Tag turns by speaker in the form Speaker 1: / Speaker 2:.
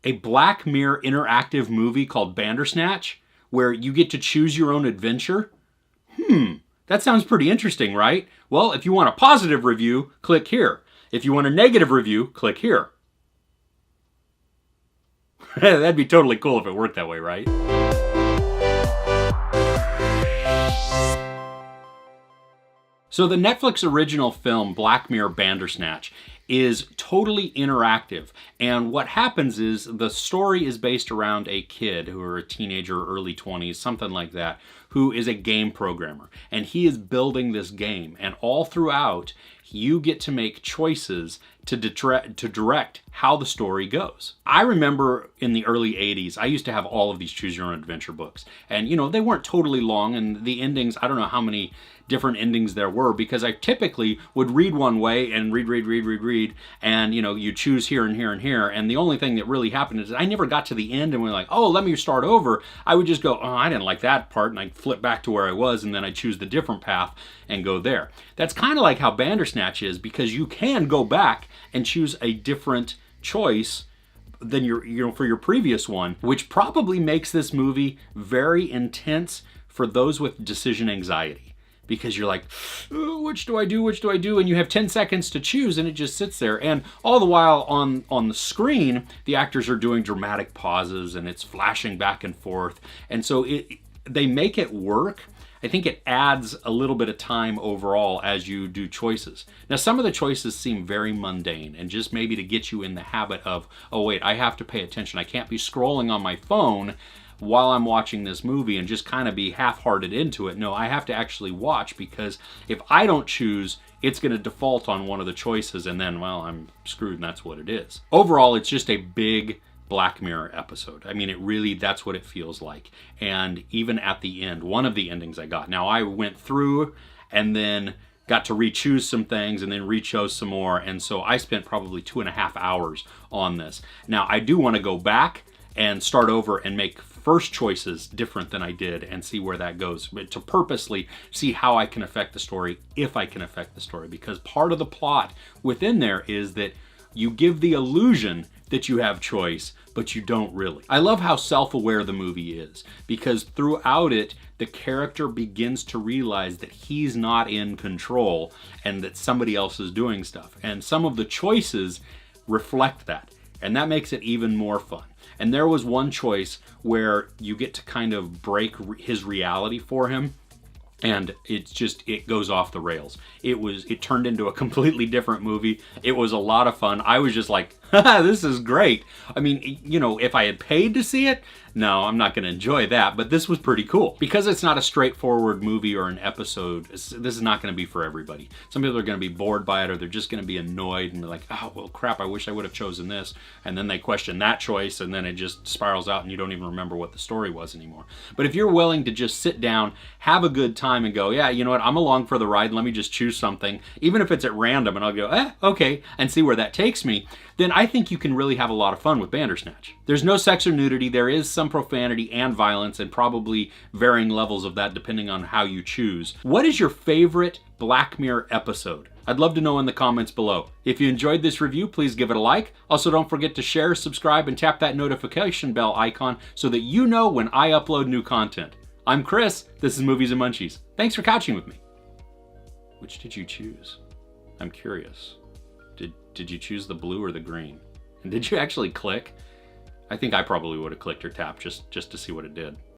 Speaker 1: A Black Mirror interactive movie called Bandersnatch, where you get to choose your own adventure? That sounds pretty interesting, right? Well, if you want a positive review, click here. If you want a negative review, click here. That'd be totally cool if it worked that way, right? So the Netflix original film, Black Mirror Bandersnatch, is totally interactive. And what happens is the story is based around a kid who are a teenager, early 20s, something like that, who is a game programmer. And he is building this game. And all throughout, you get to make choices to direct how the story goes. I remember in the early 80s, I used to have all of these choose your own adventure books. And you know, they weren't totally long, and the endings, I don't know how many different endings there were, because I typically would read one way and read, and you know, you choose here and here and here, and the only thing that really happened is I never got to the end and we're like, oh, let me start over. I would just go, oh, I didn't like that part, and I'd flip back to where I was, and then I'd choose the different path and go there. That's kind of like how Bandersnatch is, because you can go back and choose a different choice than for your previous one, which probably makes this movie very intense for those with decision anxiety. Because you're like, oh, which do I do? Which do I do? And you have 10 seconds to choose, and it just sits there. And all the while on the screen, the actors are doing dramatic pauses, and it's flashing back and forth. And so they make it work. I think it adds a little bit of time overall as you do choices. Now, some of the choices seem very mundane, and just maybe to get you in the habit of, oh wait, I have to pay attention. I can't be scrolling on my phone while I'm watching this movie and just kind of be half-hearted into it. No, I have to actually watch, because if I don't choose, it's going to default on one of the choices, and then, well, I'm screwed, and that's what it is. Overall, it's just a big Black Mirror episode. I mean, it really, that's what it feels like. And even at the end, one of the endings I got. Now, I went through and then got to re-choose some things and then re-chose some more, and so I spent probably 2.5 hours on this. Now, I do want to go back and start over and make first choices different than I did and see where that goes, but to purposely see how I can affect the story, if I can affect the story, because part of the plot within there is that you give the illusion that you have choice, but you don't really. I love how self-aware the movie is, because throughout it, the character begins to realize that he's not in control and that somebody else is doing stuff. And some of the choices reflect that, and that makes it even more fun. And there was one choice where you get to kind of break his reality for him, and it goes off the rails. It turned into a completely different movie. It was a lot of fun. I was just like, haha, this is great. I mean, you know, if I had paid to see it, no, I'm not going to enjoy that, but this was pretty cool. Because it's not a straightforward movie or an episode, this is not going to be for everybody. Some people are going to be bored by it, or they're just going to be annoyed and be like, oh, well, crap, I wish I would have chosen this. And then they question that choice, and then it just spirals out and you don't even remember what the story was anymore. But if you're willing to just sit down, have a good time, and go, yeah, you know what, I'm along for the ride, let me just choose something, even if it's at random, and I'll go, okay, and see where that takes me, then I think you can really have a lot of fun with Bandersnatch. There's no sex or nudity. There is some profanity and violence, and probably varying levels of that depending on how you choose. What is your favorite Black Mirror episode? I'd love to know in the comments below. If you enjoyed this review, please give it a like. Also, don't forget to share, subscribe, and tap that notification bell icon so that you know when I upload new content. I'm Chris. This is Movies and Munchies. Thanks for couching with me. Which did you choose? I'm curious. Did you choose the blue or the green? And did you actually click? I think I probably would have clicked or tapped just to see what it did.